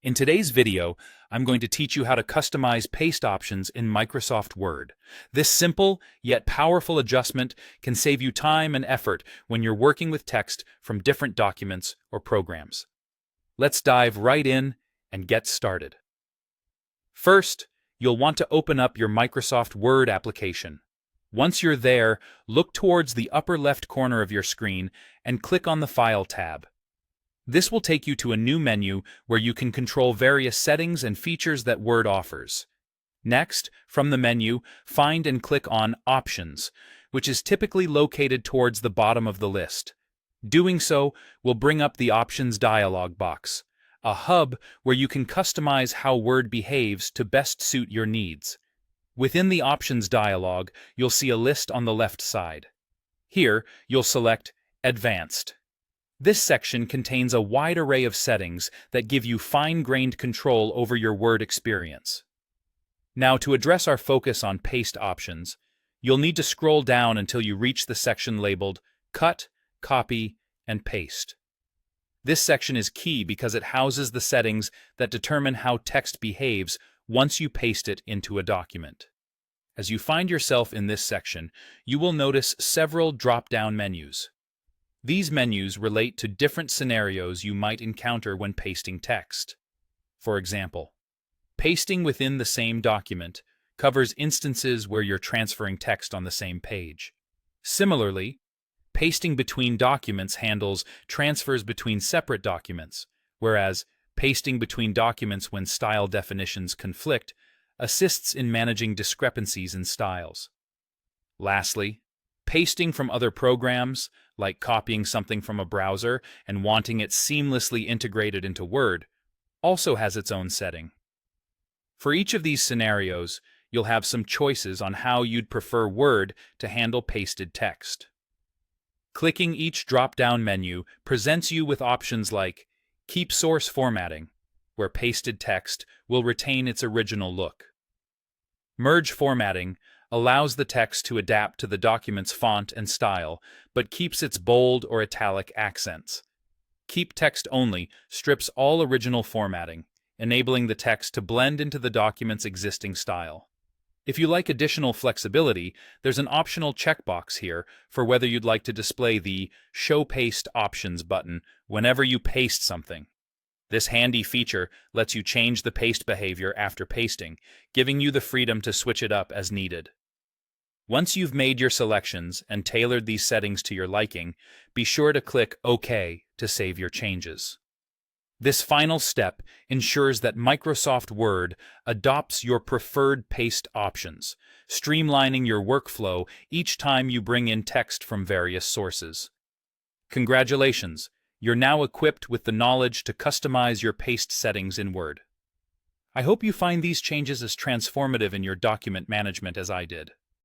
In today's video, I'm going to teach you how to customize paste options in Microsoft Word. This simple yet powerful adjustment can save you time and effort when you're working with text from different documents or programs. Let's dive right in and get started. First, you'll want to open up your Microsoft Word application. Once you're there, look towards the upper left corner of your screen and click on the File tab. This will take you to a new menu where you can control various settings and features that Word offers. Next, from the menu, find and click on Options, which is typically located towards the bottom of the list. Doing so will bring up the Options dialog box, a hub where you can customize how Word behaves to best suit your needs. Within the Options dialog, you'll see a list on the left side. Here, you'll select Advanced. This section contains a wide array of settings that give you fine-grained control over your Word experience. Now, to address our focus on paste options, you'll need to scroll down until you reach the section labeled Cut, Copy, and Paste. This section is key because it houses the settings that determine how text behaves once you paste it into a document. As you find yourself in this section, you will notice several drop-down menus. These menus relate to different scenarios you might encounter when pasting text. For example, pasting within the same document covers instances where you're transferring text on the same page. Similarly, pasting between documents handles transfers between separate documents, whereas pasting between documents when style definitions conflict assists in managing discrepancies in styles. Lastly, pasting from other programs, like copying something from a browser and wanting it seamlessly integrated into Word, also has its own setting. For each of these scenarios, you'll have some choices on how you'd prefer Word to handle pasted text. Clicking each drop-down menu presents you with options like Keep Source Formatting, where pasted text will retain its original look. Merge Formatting allows the text to adapt to the document's font and style, but keeps its bold or italic accents. Keep Text Only strips all original formatting, enabling the text to blend into the document's existing style. If you like additional flexibility, there's an optional checkbox here for whether you'd like to display the Show Paste Options button whenever you paste something. This handy feature lets you change the paste behavior after pasting, giving you the freedom to switch it up as needed. Once you've made your selections and tailored these settings to your liking, be sure to click OK to save your changes. This final step ensures that Microsoft Word adopts your preferred paste options, streamlining your workflow each time you bring in text from various sources. Congratulations! You're now equipped with the knowledge to customize your paste settings in Word. I hope you find these changes as transformative in your document management as I did.